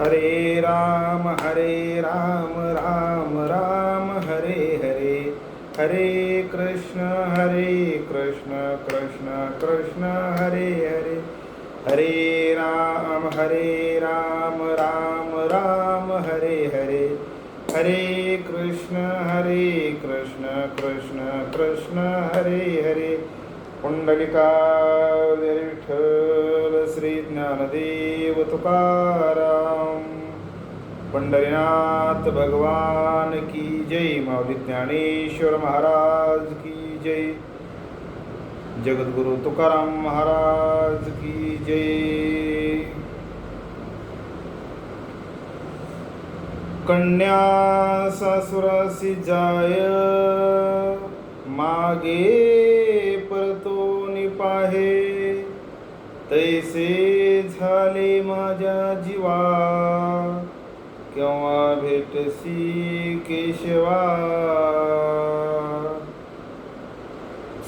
हरे राम राम राम हरे हरे, हरे कृष्ण कृष्ण कृष्ण हरे हरे, हरे राम राम राम हरे हरे, हरे कृष्ण कृष्ण कृष्ण हरे हरे. पुंडलिकावरी विठ्ठल श्री ज्ञानदेव तुकाराम. पंढरीनाथ भगवान की जय. माऊली ज्ञानेश्वर महाराज की जय. जगद्गुरु तुकाराम महाराज की जय. कन्या सासुरासी जाय, मागे परतोनी पाहे, तैसे झाले माझ्या जीवा, केव्हा भेटसी केशवा.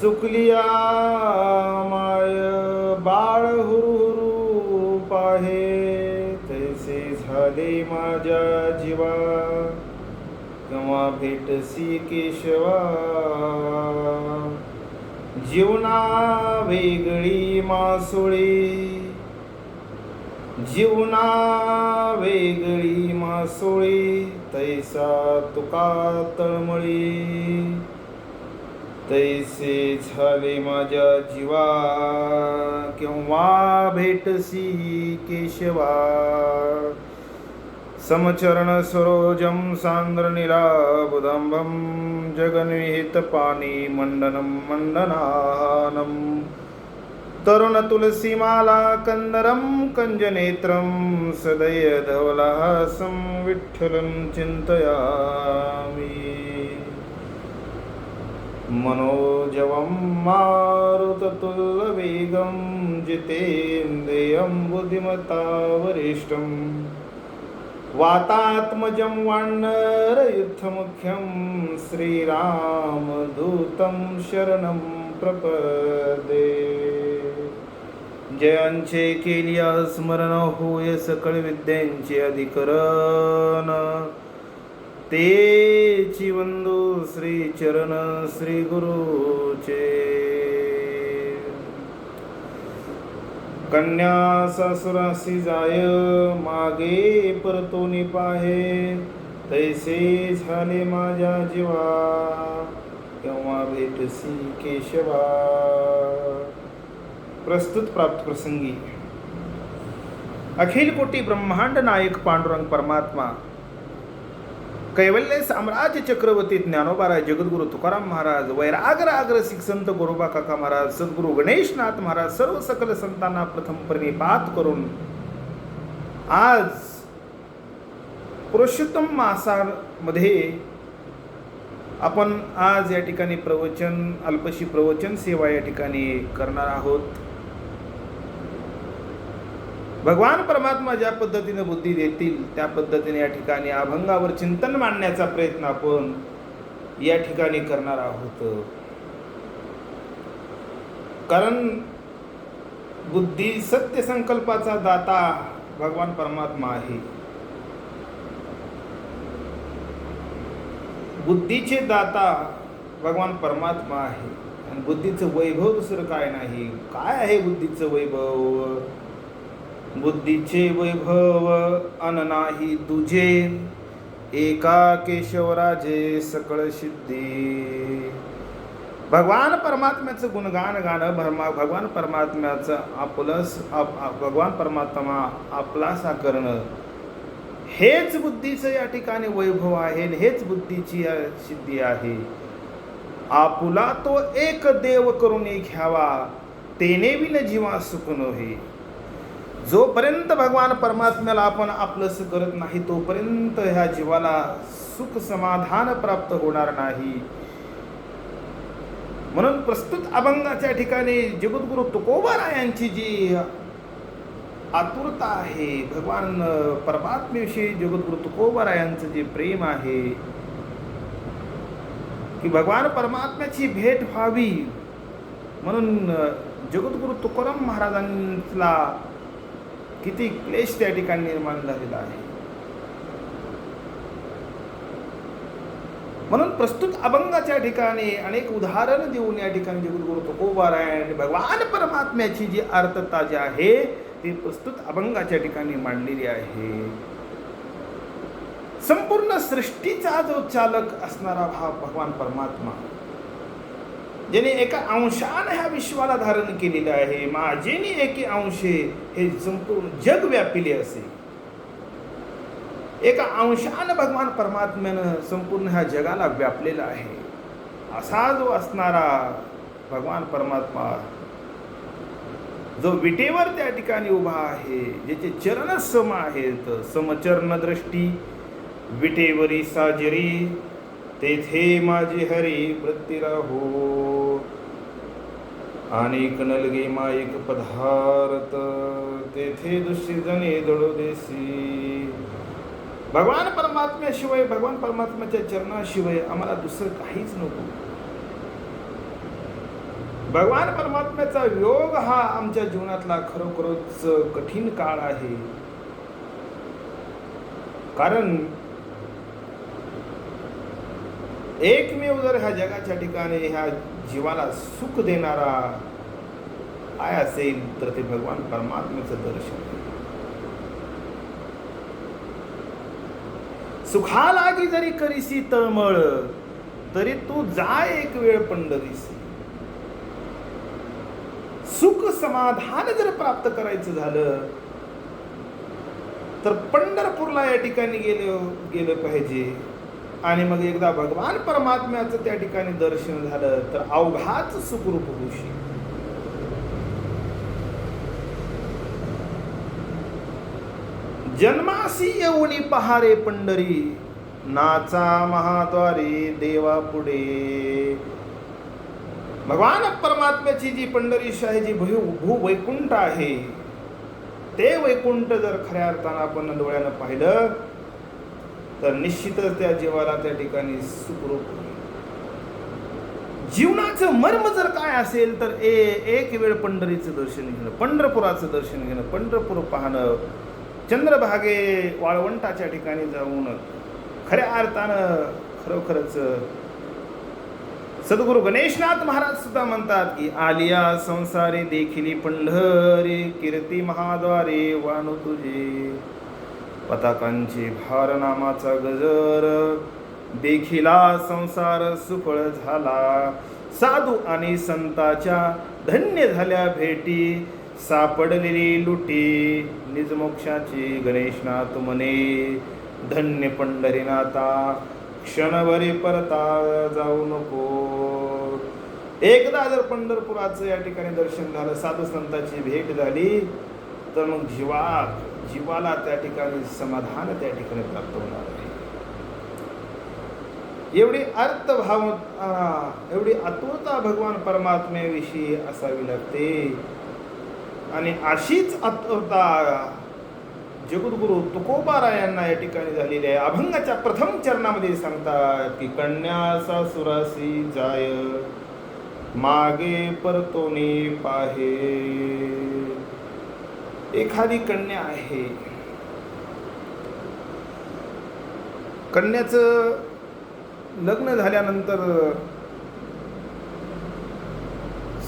चुकलिया माय बाळ हुरहुरु पाहे, तैसे झाले माझ्या जीवा, केव्हा भेटसी केशवा. जीवना वेगळी मासोळी, जीवना वेगळी मासोळी, तैसा तुका तळमळी, तैसे झाले माझ्या जीवा, केव्हा भेटसी केशवा. समचरण सरोजम सांद्रनीलाबुदंभं, जगन्विहित पाणी मंडनं मंडनानं, तरुण तुलसीमाला कंदरं कंजनेत्रं, सदय धवलहासं विठ्ठलं चिंतयामि. मनोजवं मारुततुल्यवेगं, जितेन्द्रियं बुद्धिमतावरिष्ठं, वातात्मजं वानरयुद्धमुख्यं, श्रीरामदूतं शरणं प्रपदे. जयांचे केलिया स्मरण, होय सकळ विद्यांचे अधिकरण, तेची वंदू श्री चरण श्री गुरुचे. कन्या सासुरासी जाय, मागे परतोनी पाहे, तैसे झाले माझ्या जीवा, केव्हा भेटसी केशवा. प्रस्तुत प्राप्त प्रसंगी अखिल कोटी ब्रह्मांड नायक पांडुरंग परमात्मा, कैवल्य साम्राज्य चक्रवर्ती ज्ञानोबाराय जगद्गुरु तुकाराम महाराज, वैराग्य रसिक संत गोरोबा काका महाराज, सद्गुरु गणेशनाथ महाराज, सर्व सकल संतांना प्रथम प्रणिपात करून आज पुरुषोत्तम मासामध्ये आपण आज या ठिकाणी प्रवचन, अल्पशी प्रवचन सेवा या ठिकाणी करणार आहोत. भगवान परमात्मा ज्या पद्धतीने बुद्धी देतील त्या पद्धतीने या ठिकाणी अभंगावर चिंतन मांडण्याचा प्रयत्न आपण या ठिकाणी करणार आहोत. कारण बुद्धी सत्य संकल्पाचा दाता भगवान परमात्मा आहे. बुद्धीचे दाता भगवान परमात्मा आहे आणि बुद्धीचं वैभव दुसरं काय नाही. काय आहे बुद्धीचं वैभव? बुद्धीचे वैभव अन नाही तुझे, एका केशवराजे सकळ सिद्धी. भगवान परमात्म्याचं गुणगान गाणं, भगवान परमात्म्याचं भगवान परमात्मा आपलासा करणं, हेच बुद्धीचं या ठिकाणी वैभव आहे, हेच बुद्धीची सिद्धी आहे. आपुला तो एक देव करून घ्यावा, तेने विन जीवा सुख नोहे. जोपर्यंत भगवान परमात्म्याला आपण आपलंस करत नाही तोपर्यंत ह्या जीवाला सुख समाधान प्राप्त होणार नाही. म्हणून प्रस्तुत अभंगाच्या ठिकाणी जगद्गुरु तुकोबारायांची जी आतुरता आहे, भगवान परमात्म्याविषयी जगद्गुरु तुकोबारायांचं जे प्रेम आहे की भगवान परमात्म्याची भेट व्हावी, म्हणून जगद्गुरु तुकाराम महाराजांना किती क्लेश त्या ठिकाणी निर्माण झालेला आहे. म्हणून प्रस्तुत अभंगाच्या ठिकाणी अनेक उदाहरण देऊन या ठिकाणी जगद्गुरु तुकोबारायांनी भगवान परमात्म्याची जी अर्थता जी आहे ती प्रस्तुत अभंगाच्या ठिकाणी मांडलेली आहे. संपूर्ण सृष्टीचा जो चालक असणारा हा भगवान परमात्मा, ज्याने एका अंशाने ह्या विश्वाला धारण केलेलं आहे, माझेनी एके अंशे हे संपूर्ण जग व्यापिले असे. एका अंशाने भगवान परमात्म्यानं संपूर्ण ह्या जगाला व्यापलेला आहे. असा जो असणारा भगवान परमात्मा, जो विटेवर त्या ठिकाणी उभा आहे, ज्याचे चरण सम आहेत, समचरण दृष्टी विटेवरी साजरी, तेथे माझे हरी वृत्ती राहो. अनेक नलगे माईक पदार्थ, तेथे दुसरी जणे दडो देसी. भगवान परमात्म्याशिवाय, भगवान परमात्म्याच्या चरणाशिवाय आम्हाला दुसरं काहीच नको. भगवान परमात्म्याचा वियोग हा आमच्या जीवनातला खरोखरच कठीण काळ आहे. कारण एकमेव जर ह्या जगाच्या ठिकाणी ह्या जीवाला सुख देणारा काय असेल तर ते भगवान परमात्म्याचं दर्शन. सुखालागी जरी करीसी तळमळ, तरी तू जा एक वेळ पंढरीसी. सुख समाधान जर प्राप्त करायचं झालं तर पंढरपूरला या ठिकाणी गेलं पाहिजे. आणि मग एकदा भगवान परमात्म्याचं त्या ठिकाणी दर्शन झालं तर अवघाच सुखरूप होशी. जन्मासी येऊनी पहारे पंढरी, नाचा महाद्वारे देवा पुढे. भगवान परमात्म्याची जी पंढरीश आहे, जी भूवैकुंठ आहे, ते वैकुंठ जर खऱ्या अर्थानं आपण डोळ्यानं पाहिलं तर निश्चितच त्या जीवाला त्या ठिकाणी सुखरूप होईल. जीवनाचं मर्म जर काय असेल तर एक वेळ पंढरीचं दर्शन घेणं, पंढरपुराचं दर्शन घेणं, पंढरपूर पाहणं, चंद्रभागे वाळवंटाच्या ठिकाणी जाऊन खऱ्या अर्थानं खरोखरच सद्गुरु गणेशनाथ महाराज सुद्धा म्हणतात की आलिया संसारे देखिली पंढरी, कीर्ती महाद्वारे वाणू तुझे. पताकांचे भार नामाचा गजर, देखिला संसार सुफळ झाला. साधू आणि संताच्या धन्य झाल्या भेटी, सापडलेली लुटी निजमोक्षाची गणेशनाथ म्हणे. धन्य पंढरीनाथा क्षणभरी परता जाऊ नको. एकदा जर पंढरपुराचं या ठिकाणी दर्शन झालं, साधू संतांची भेट झाली तर मग जीवाला त्या ठिकाणी समाधान त्या ठिकाणी प्राप्त होणार आहे. एवढी अर्थभाव, एवढी आतुरता भगवान परमात्म्याविषयी असावी लागते. आणि अशीच आतुरता जगद्गुरु तुकोबारायांना या ठिकाणी झालेली आहे. अभंगाच्या प्रथम चरणामध्ये सांगतात की कन्या सासुरासी जाय, मागे परतोनी पाहे. एखादी कन्या आहे, कन्याचं लग्न झाल्यानंतर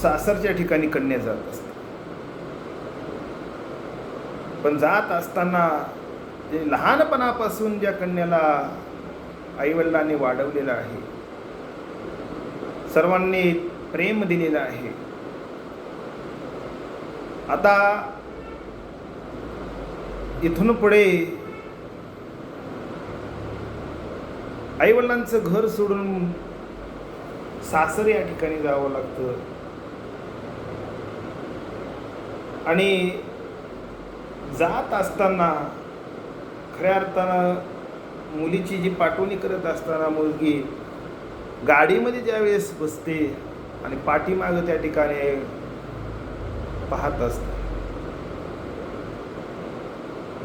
सासरच्या ठिकाणी कन्या जात असते. पण जात असताना जे लहानपणापासून ज्या कन्याला आईवडिलांनी वाढवलेलं आहे, सर्वांनी प्रेम दिलेलं आहे, आता इथून पुढे आईवडिलांचं घर सोडून सासर या ठिकाणी जावं लागतं. आणि जात असताना खऱ्या अर्थानं मुलीची जी पाठवणी करत असताना मुलगी गाडीमध्ये ज्यावेळेस बसते आणि पाठीमागं त्या ठिकाणी पाहत असते,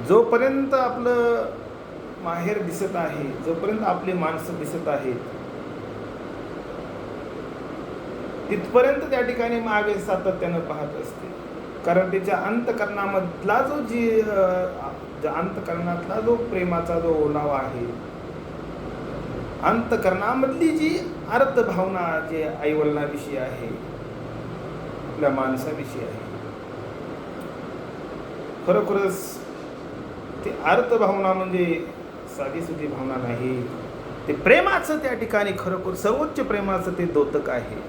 जोपर्यंत आपलं माहेर दिसत आहे, जोपर्यंत आपली माणसं दिसत आहेत, तिथपर्यंत त्या ठिकाणी मागे सातत्यानं पाहत असते. कारण त्याच्या अंतकरणामधला अंतकरणातला जो प्रेमाचा जो ओलाव आहे, अंतकरणामधली जी अर्थ भावना जे आईवडिलांविषयी आहे, आपल्या माणसाविषयी आहे, खरोखरच ते अर्थ भावना म्हणजे साधी सुधी भावना नाही. ते प्रेमाचं त्या ठिकाणी खरोखर सर्वोच्च प्रेमाचं ते द्योतक आहे.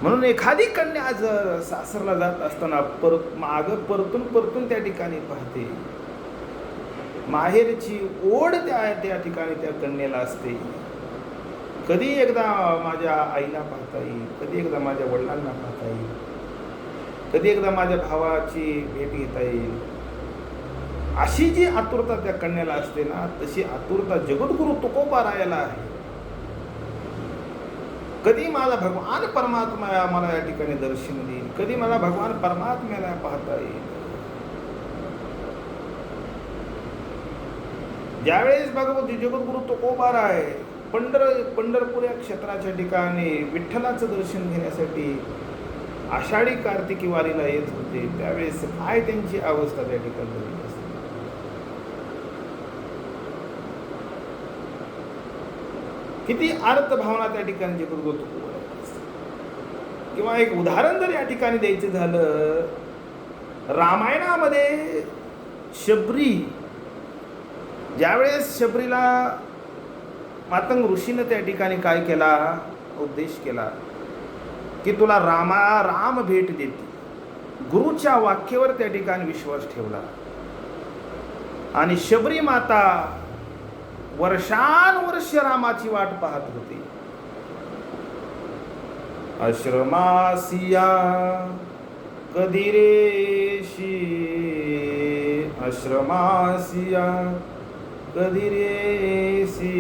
म्हणून एखादी कन्या जर सासरला जात असताना मागं परतून त्या ठिकाणी पाहते, माहेरची ओढ त्या ठिकाणी त्या कन्येला असते. कधी एकदा माझ्या आईला पाहता येईल, कधी एकदा माझ्या वडिलांना पाहता येईल, कधी एकदा माझ्या भावाची भेट घेता येईल, अशी जी आतुरता त्या कन्याला असते ना, तशी आतुरता जगद्गुरु तुकोबारायाला आहे. कधी माझा भगवान परमात्मा मला या ठिकाणी दर्शन देईल, कधी मला भगवान परमात्म्याला पाहता येईल. ज्यावेळेस भगवती जगद्गुरु तुकोबाराय पंढरपूर या क्षेत्राच्या ठिकाणी विठ्ठलाचं दर्शन घेण्यासाठी आषाढी कार्तिकी वारीला येत होते, त्यावेळेस काय त्यांची अवस्था त्या ठिकाणी झाली असते. किती अर्थ भावना त्या ठिकाणी जगद्गुरु तुकोबाराय असते. किंवा एक उदाहरण जर या ठिकाणी द्यायचं झालं, रामायणामध्ये शबरी, ज्यावेळेस शबरीला मातंग ऋषीनं त्या ठिकाणी काय केला, उपदेश केला की तुला राम भेट देते. गुरुच्या वाक्यावर त्या ठिकाणी विश्वास ठेवला आणि शबरी माता वर्षानुवर्ष रामाची वाट पाहत होती. आश्रमासिया कधी रेशी, आश्रमासिया कधी रेसी,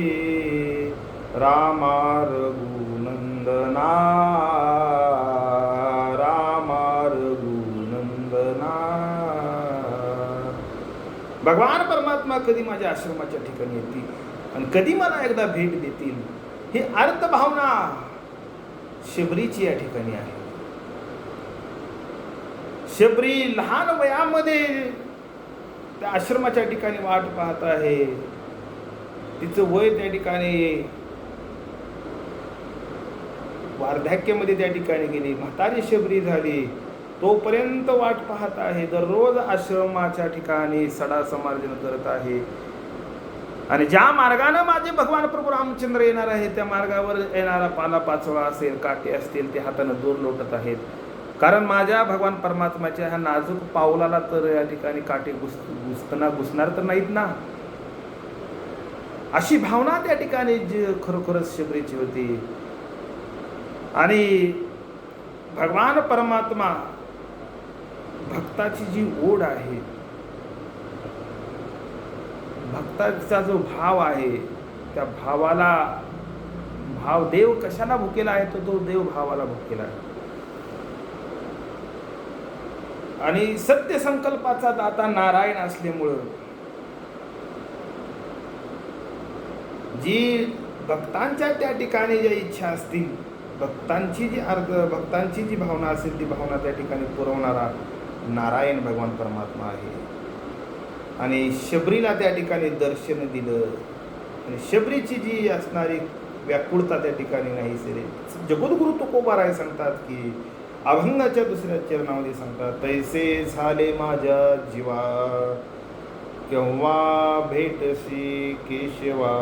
रामा रघुनंदना, रामा रघुनंदना. भगवान परमात्मा कधी माझ्या आश्रमाच्या ठिकाणी येतील आणि कधी मला एकदा भेट देतील, ही अर्थ भावना शबरीची या ठिकाणी आहे. शबरी लहान वयामध्ये त्या आश्रमाच्या ठिकाणी वाट पाहत आहे. तिचं वय त्या ठिकाणी वार्धक्यामध्ये त्या ठिकाणी गेली, म्हातारी शबरी झाली, तोपर्यंत वाट पाहत आहे. दररोज आश्रमाच्या ठिकाणी सडा समार्जन करत आहे. आणि ज्या मार्गाने माझे भगवान प्रभू रामचंद्र येणार आहे, त्या मार्गावर येणारा पालापाचोळा असेल, काटे असतील, ते हाताने दूर लोटत आहेत. कारण माझ्या भगवान परमात्म्याच्या ह्या नाजूक पावलाला तर या ठिकाणी काटे घुसणार तर नाहीत ना. अशी भावना त्या ठिकाणी खरोखरच शबरीची होती. आणि भगवान परमात्मा भक्ताची जी ओढ आहे, भक्ताचा जो भाव आहे, त्या भावाला देव कशाला भुकेला आहे, तो देव भावाला भुकेला आहे. आणि सत्य संकल्पाचा दाता नारायण असल्यामुळं जी भक्तांच्या त्या ठिकाणी ज्या इच्छा असतील, भक्तांची जी भावना असेल, ती भावना त्या ठिकाणी पुरवणारा नारायण भगवान परमात्मा आहे. आणि शबरीला त्या ठिकाणी दर्शन दिलं आणि शबरीची जी असणारी व्याकुळता त्या ठिकाणी नाही सेरे. जगद्गुरु तुकोबाराय सांगतात की अभंगाच्या दुसऱ्या चरणामध्ये सांगतात, तैसे झाले माझ्या जीवा केव्हा भेटसी केशवा.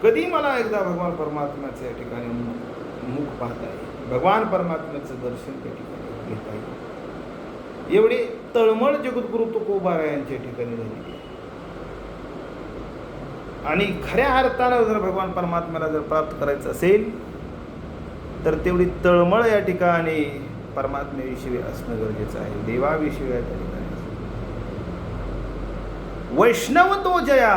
कधी मला एकदा भगवान परमात्म्याच्या ठिकाणी मुख पाहता येईल, भगवान परमात्म्याचं दर्शन त्या ठिकाणी घेता येईल. एवढी तळमळ जगद्गुरु तुकोबाराय यांच्या ठिकाणी झालेली आहे. आणि खऱ्या अर्थानं जर भगवान परमात्म्याला जर प्राप्त करायचं असेल तर तेवढी तळमळ या ठिकाणी परमात्म्याविषयी असणं गरजेचं आहे, देवाविषयी या ठिकाणी. वैष्णव तो जया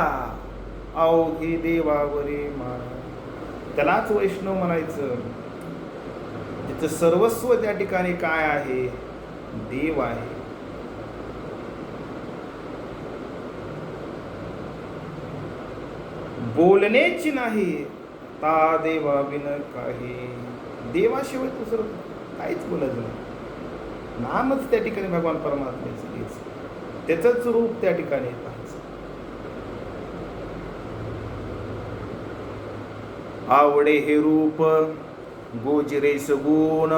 अवघी देवावरी माया, त्यालाच वैष्णव म्हणायचं. तिचं सर्वस्व त्या ठिकाणी काय आहे, देव आहे. बोलण्याची नाही ता देवा बिन काही, देवाशिवाय दुसरं काहीच बोलायचं नाही. नामच त्या ठिकाणी भगवान परमात्म्याचं घ्यायचं, त्याचंच रूप त्या ठिकाणी पाहायचं. आवडे हे रूप गोजिरे सगुण,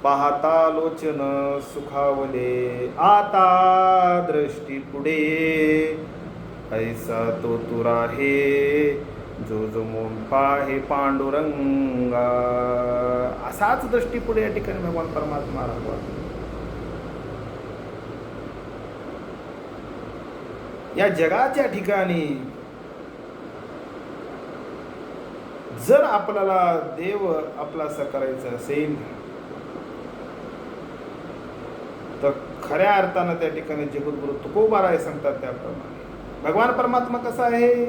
पाहता लोचन सुखावले. आता दृष्टी पुढे ऐसा तो तुरा हे, जो जो मोन पाहे पांडुरंगा. असाच दृष्टी पुढे या ठिकाणी भगवान परमात्मा राहावा. या जगाच्या ठिकाणी जर आपल्याला देव आपलासा करायचा असेल तर खऱ्या अर्थानं त्या ठिकाणी जगद्गुरु तुकोबाराय सांगतात त्याप्रमाणे भगवान परमात्मा कसा आहे?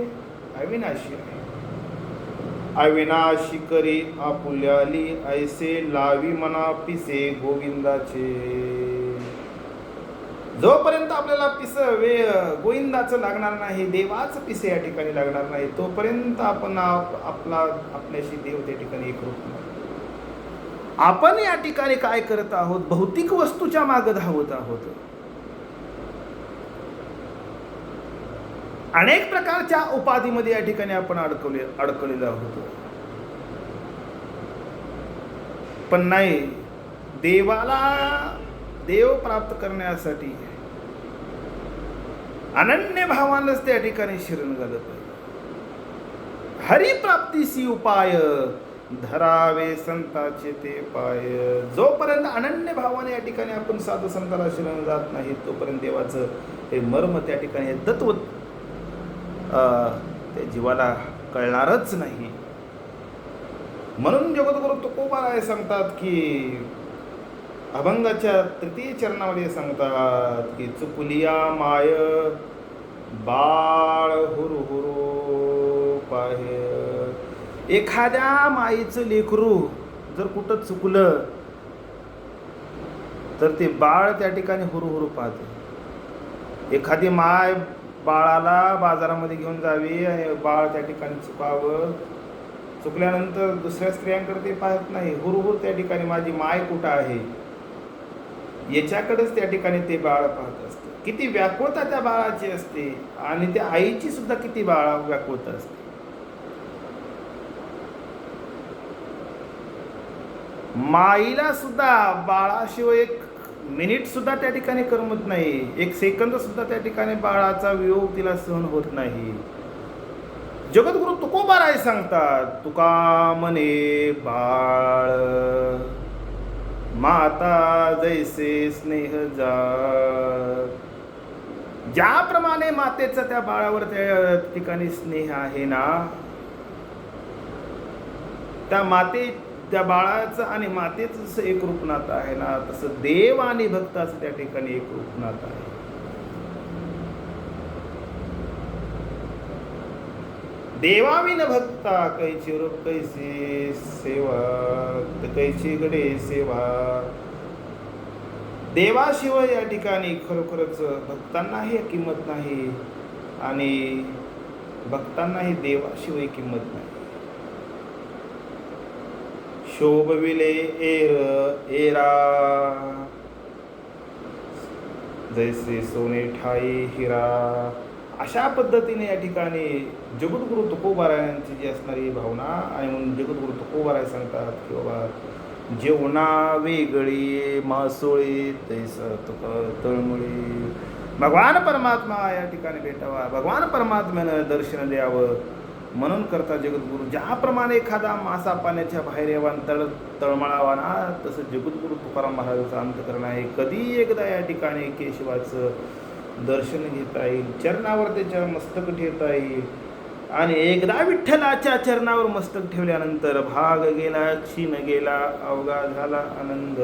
अविनाशी आहे. अविनाशी करी आपुल्याली, ऐसे लावी मना पिसे गोविंदाचे. जोपर्यंत आपल्याला पिस गोविंदाचं लागणार नाही, देवाचं पिसे या ठिकाणी लागणार नाही, तोपर्यंत आपण आपल्याशी देव त्या ठिकाणी एकरूप नाही. आपण या ठिकाणी काय करत आहोत? भौतिक वस्तूच्या मागे धावत आहोत. अनेक प्रकारच्या उपाधीमध्ये या ठिकाणी आपण अडकलेलो आहोत. पण नाही, देव प्राप्त करण्यासाठी अनन्य भावानच त्या ठिकाणी शरण घालत आहे. हरिप्राप्तीसी उपाय धरावे संताचे ते पाय. जोपर्यंत अनन्य भावाने या ठिकाणी आपण साधू संताला शरण जात नाही, तोपर्यंत देवाचं हे मर्म त्या ठिकाणी हे तत्व त्या जीवाला कळणारच नाही. म्हणून जगद्गुरु तुकोबाराय सांगतात की अभंगाच्या तृतीय चरणामध्ये सांगतात की चुकुलिया माय बाळ हुरु हुरु पाहे. एखाद्या माईचं लेकरू जर कुठं चुकलं तर ते बाळ त्या ठिकाणी हुरु पाहते. एखादी माय बाळाला बाजारामध्ये घेऊन जावी आणि बाळ त्या ठिकाणी चुकल्यानंतर दुसऱ्या स्त्रियांकडे ते पाहत नाही. हुरहुर त्या ठिकाणी माझी माय कुठं आहे याच्याकडेच त्या ठिकाणी ते बाळ पाहत असते. किती व्याकुळता त्या बाळाची असते आणि त्या आईची सुद्धा किती व्याकुळता असते. माईला सुद्धा बाळाशिवाय एक मिनिट सुद्धा त्या ठिकाणी करमत नाही, एक सेकंद सुद्धा त्या ठिकाणी बाळाचा वियोग तिला सहन होत नाही. जगद्गुरु तुकोबाराय सांगतात तुका म्हणे बाळ माता जैसे स्नेह जा. ज्याप्रमाणे मातेचा त्या बाळावर त्या ठिकाणी स्नेह आहे ना, त्या बाळाचं आणि मातेचं जसं एक रूप नातं आहे ना, तसं देव आणि भक्ताचं त्या ठिकाणी एक रूप नातं आहे. देवाविन भक्ता कैची रूप कैसी सेवा, कैची गडे सेवा. देवाशिवाय या ठिकाणी खरोखरच भक्तांनाही किंमत नाही आणि भक्तांनाही देवाशिवाय किंमत नाही. शोभविले एरा जैसे सोने ठाई हिरा. अशा पद्धतीने या ठिकाणी जगद्गुरु तुकोबारायांची जी असणारी भावना आणि म्हणून जगद्गुरु तुकोबाराय सांगतात की बाबा जेवणा वेगळी मासोळी तैसा तुका तळमळी. भगवान परमात्मा या ठिकाणी भेटावा, भगवान परमात्म्यानं दर्शन द्यावं म्हणून करता जगद्गुरु. ज्याप्रमाणे एखादा मासा पाण्याच्या बाहेर यावा तळमळावा ना, तसं जगद्गुरु तुकाराम महाराजांचं अंतकरण आहे. कधी एकदा या ठिकाणी केशवाचं दर्शन घेता येईल, चरणावर त्याच्या मस्तक ठेवता येईल आणि एकदा विठ्ठलाच्या चरणावर मस्तक ठेवल्यानंतर भाग गेला क्षीण गेला अवघा झाला आनंद.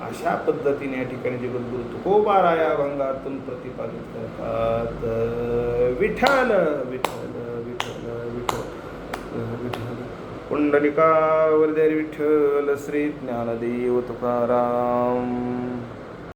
अशा पद्धतीने या ठिकाणी जगद्गुरु तुकोबाराय या अभंगातून प्रतिपादित करतात. विठ्ठल विठ्ठल विठ्ठल विठ्ठल विठ्ठल पुंडलिका वरदे विठ्ठल श्री ज्ञानदेव तुकाराम.